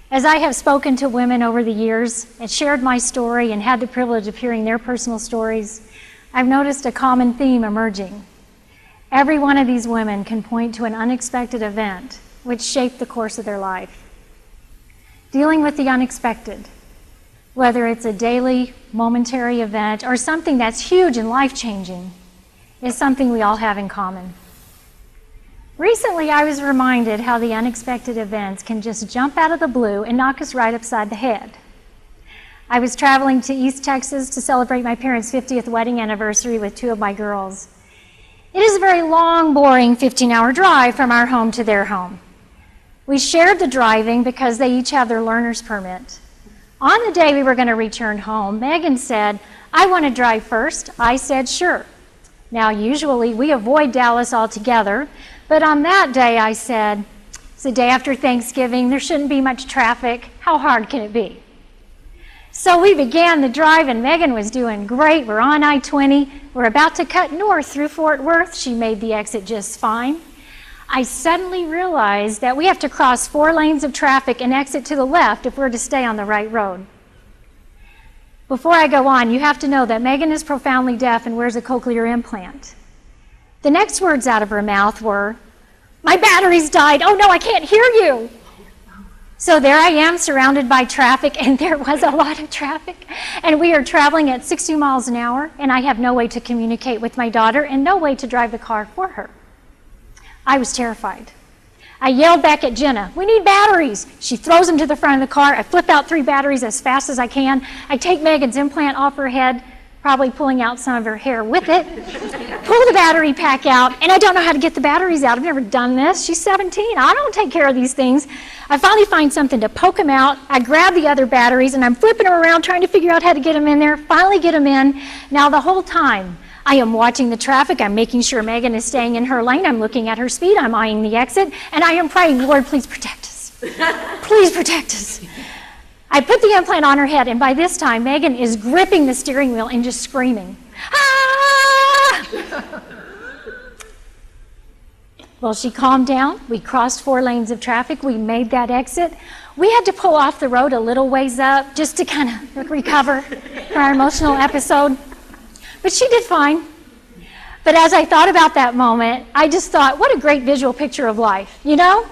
As I have spoken to women over the years and shared my story and had the privilege of hearing their personal stories, I've noticed a common theme emerging. Every one of these women can point to an unexpected event which shaped the course of their life. Dealing with the unexpected, whether it's a daily, momentary event or something that's huge and life-changing, is something we all have in common. Recently, I was reminded how the unexpected events can just jump out of the blue and knock us right upside the head. I was traveling to East Texas to celebrate my parents' 50th wedding anniversary with two of my girls. It is a very long, boring 15-hour drive from our home to their home. We shared the driving because they each have their learner's permit. On the day we were going to return home, Megan said, "I want to drive first." I said, "Sure." Now, usually we avoid Dallas altogether, but on that day I said, "It's the day after Thanksgiving, there shouldn't be much traffic. How hard can it be?" So we began the drive and Megan was doing great. We're on I-20. We're about to cut north through Fort Worth. She made the exit just fine. I suddenly realized that we have to cross 4 lanes of traffic and exit to the left if we're to stay on the right road. Before I go on, you have to know that Megan is profoundly deaf and wears a cochlear implant. The next words out of her mouth were, "My battery's died. Oh no, I can't hear you." So there I am surrounded by traffic, and there was a lot of traffic. And we are traveling at 60 miles an hour, and I have no way to communicate with my daughter and no way to drive the car for her. I was terrified. I yelled back at Jenna, "We need batteries." She throws them to the front of the car. I flip out 3 batteries as fast as I can. I take Megan's implant off her head, probably pulling out some of her hair with it, pull the battery pack out, and I don't know how to get the batteries out. I've never done this. She's 17. I don't take care of these things. I finally find something to poke them out. I grab the other batteries, and I'm flipping them around, trying to figure out how to get them in there. Finally get them in. Now, the whole time, I am watching the traffic. I'm making sure Megan is staying in her lane. I'm looking at her speed. I'm eyeing the exit. And I am praying, "Lord, please protect us. Please protect us." I put the implant on her head, and by this time, Megan is gripping the steering wheel and just screaming, "Ah!" Well, she calmed down. We crossed 4 lanes of traffic. We made that exit. We had to pull off the road a little ways up just to kind of recover from our emotional episode. But she did fine. But as I thought about that moment, I just thought, what a great visual picture of life, you know?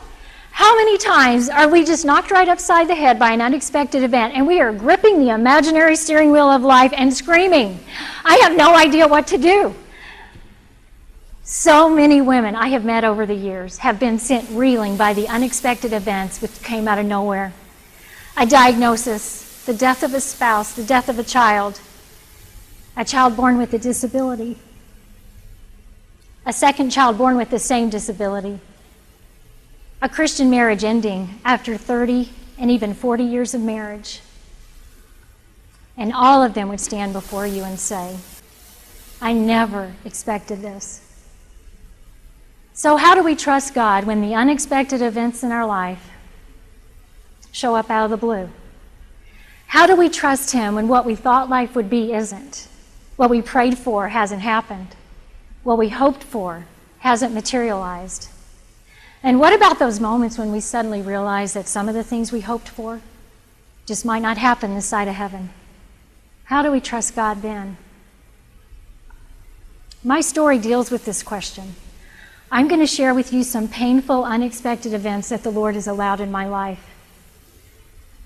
How many times are we just knocked right upside the head by an unexpected event and we are gripping the imaginary steering wheel of life and screaming, "I have no idea what to do." So many women I have met over the years have been sent reeling by the unexpected events which came out of nowhere. A diagnosis, the death of a spouse, the death of a child born with a disability, a second child born with the same disability, a Christian marriage ending after 30 and even 40 years of marriage. And all of them would stand before you and say, "I never expected this." So how do we trust God when the unexpected events in our life show up out of the blue? How do we trust Him when what we thought life would be isn't? What we prayed for hasn't happened. What we hoped for hasn't materialized. And what about those moments when we suddenly realize that some of the things we hoped for just might not happen this side of heaven? How do we trust God then? My story deals with this question. I'm going to share with you some painful, unexpected events that the Lord has allowed in my life.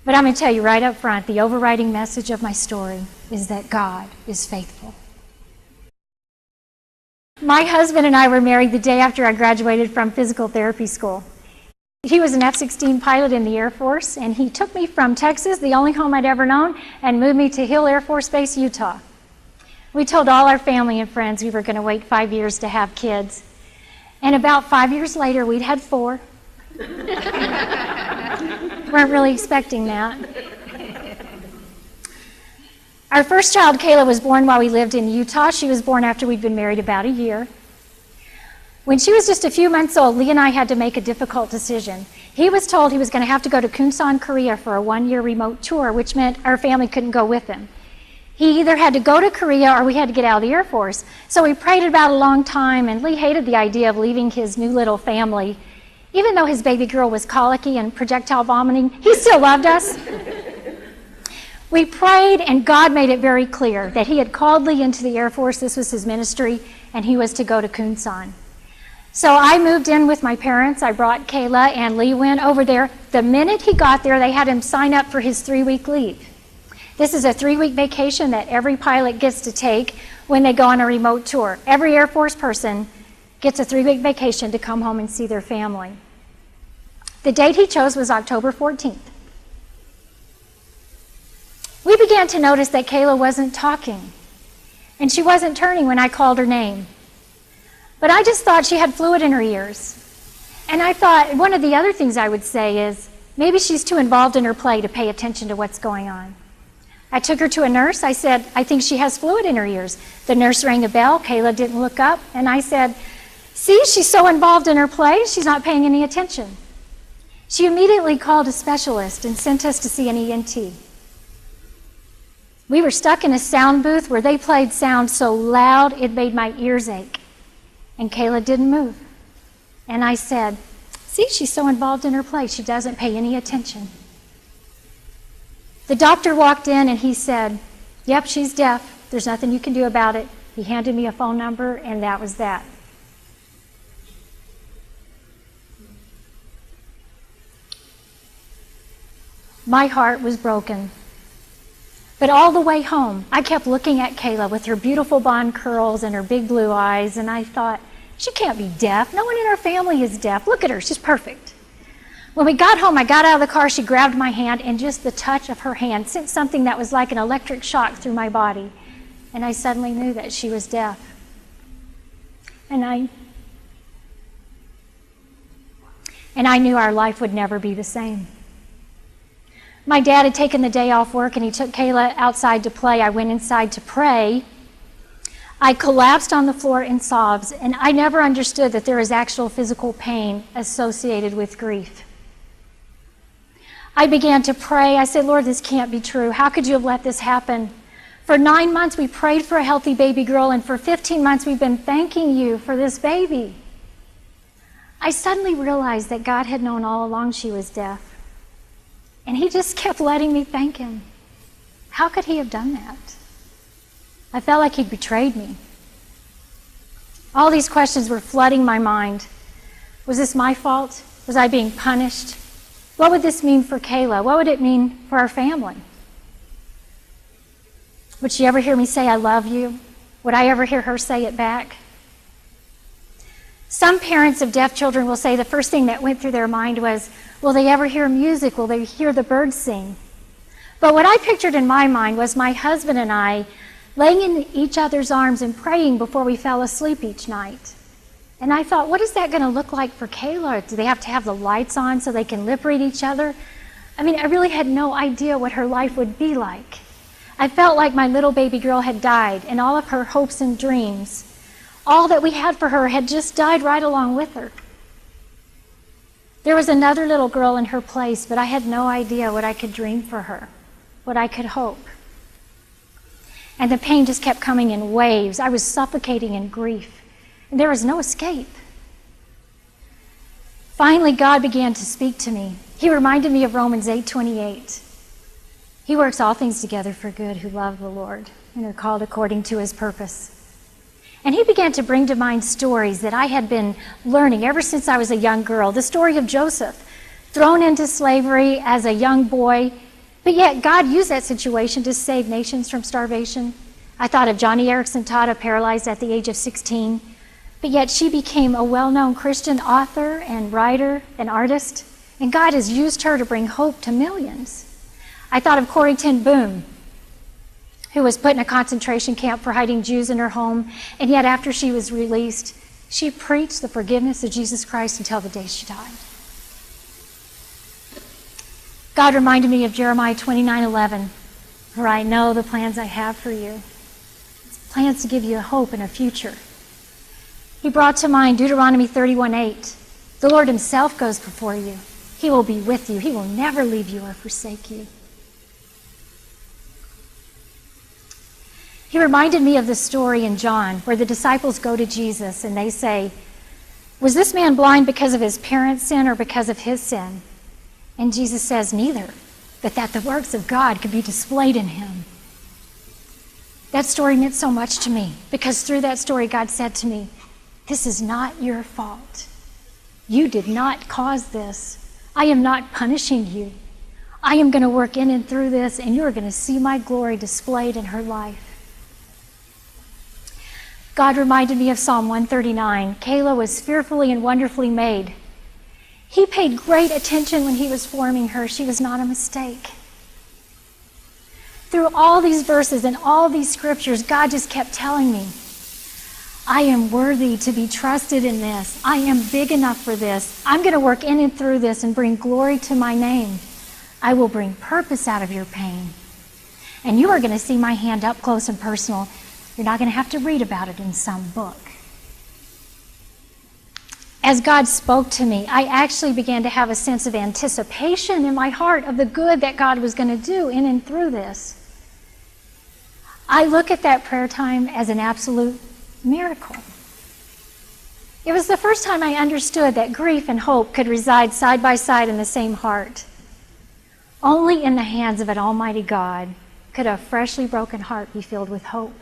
But I'm going to tell you right up front, the overriding message of my story is that God is faithful. My husband and I were married the day after I graduated from physical therapy school. He was an F-16 pilot in the Air Force, and he took me from Texas, the only home I'd ever known, and moved me to Hill Air Force Base, Utah. We told all our family and friends we were going to wait 5 years to have kids. And about 5 years later, we'd had 4. Weren't really expecting that. Our first child, Kayla, was born while we lived in Utah. She was born after we'd been married about a year. When she was just a few months old, Lee and I had to make a difficult decision. He was told he was going to have to go to Kunsan, Korea for a 1-year remote tour, which meant our family couldn't go with him. He either had to go to Korea or we had to get out of the Air Force. So we prayed about a long time, and Lee hated the idea of leaving his new little family Even though his baby girl was colicky and projectile vomiting, he still loved us. We prayed, and God made it very clear that he had called Lee into the Air Force. This was his ministry, and he was to go to Kunsan. So I moved in with my parents. I brought Kayla, and Lee went over there. The minute he got there, they had him sign up for his 3-week leave. This is a 3-week vacation that every pilot gets to take when they go on a remote tour. Every Air Force person gets a 3-week vacation to come home and see their family. The date he chose was October 14th. We began to notice that Kayla wasn't talking, and she wasn't turning when I called her name. But I just thought she had fluid in her ears. And I thought one of the other things I would say is maybe she's too involved in her play to pay attention to what's going on. I took her to a nurse. I said, I think she has fluid in her ears. The nurse rang a bell. Kayla didn't look up. And I said, see, she's so involved in her play, she's not paying any attention. She immediately called a specialist and sent us to see an ENT. We were stuck in a sound booth where they played sound so loud it made my ears ache. And Kayla didn't move. And I said, see, she's so involved in her play, she doesn't pay any attention. The doctor walked in and he said, yep, she's deaf. There's nothing you can do about it. He handed me a phone number, and that was that. My heart was broken. But all the way home, I kept looking at Kayla with her beautiful blonde curls and her big blue eyes, and I thought, she can't be deaf. No one in our family is deaf. Look at her, she's perfect. When we got home, I got out of the car, she grabbed my hand, and just the touch of her hand sent something that was like an electric shock through my body. And I suddenly knew that she was deaf. And I knew our life would never be the same. My dad had taken the day off work, and he took Kayla outside to play. I went inside to pray. I collapsed on the floor in sobs, and I never understood that there is actual physical pain associated with grief. I began to pray. I said, Lord, this can't be true. How could you have let this happen? For 9 months, we prayed for a healthy baby girl, and for 15 months, we've been thanking you for this baby. I suddenly realized that God had known all along she was deaf, and he just kept letting me thank him. How could he have done that? I felt like he'd betrayed me. All these questions were flooding my mind. Was this my fault? Was I being punished? What would this mean for Kayla? What would it mean for our family? Would she ever hear me say, I love you? Would I ever hear her say it back? Some parents of deaf children will say the first thing that went through their mind was, will they ever hear music? Will they hear the birds sing? But what I pictured in my mind was my husband and I laying in each other's arms and praying before we fell asleep each night. And I thought, what is that going to look like for Kayla? Do they have to have the lights on so they can lip read each other? I mean, I really had no idea what her life would be like. I felt like my little baby girl had died, and all of her hopes and dreams, all that we had for her, had just died right along with her. There was another little girl in her place, but I had no idea what I could dream for her, what I could hope. And the pain just kept coming in waves. I was suffocating in grief, and there was no escape. Finally, God began to speak to me. He reminded me of Romans 8:28. He works all things together for good who love the Lord and are called according to his purpose. And he began to bring to mind stories that I had been learning ever since I was a young girl. The story of Joseph, thrown into slavery as a young boy, but yet God used that situation to save nations from starvation. I thought of Johnny Erickson Tata, paralyzed at the age of 16, but yet she became a well-known Christian author and writer and artist, and God has used her to bring hope to millions. I thought of Corrie ten Boom, who was put in a concentration camp for hiding Jews in her home, and yet after she was released, she preached the forgiveness of Jesus Christ until the day she died. God reminded me of Jeremiah 29:11, for I know the plans I have for you. It's plans to give you a hope and a future. He brought to mind Deuteronomy 31:8. The Lord himself goes before you. He will be with you. He will never leave you or forsake you. He reminded me of the story in John where the disciples go to Jesus and they say, Was this man blind because of his parents' sin or because of his sin? And Jesus says, neither, but that the works of God could be displayed in him. That story meant so much to me because through that story, God said to me, this is not your fault. You did not cause this. I am not punishing you. I am going to work in and through this, and you are going to see my glory displayed in her life. God reminded me of Psalm 139. Kayla was fearfully and wonderfully made. He paid great attention when he was forming her. She was not a mistake. Through all these verses and all these scriptures, God just kept telling me, I am worthy to be trusted in this. I am big enough for this. I'm going to work in and through this and bring glory to my name. I will bring purpose out of your pain. And you are going to see my hand up close and personal. You're not going to have to read about it in some book. As God spoke to me, I actually began to have a sense of anticipation in my heart of the good that God was going to do in and through this. I look at that prayer time as an absolute miracle. It was the first time I understood that grief and hope could reside side by side in the same heart. Only in the hands of an almighty God could a freshly broken heart be filled with hope.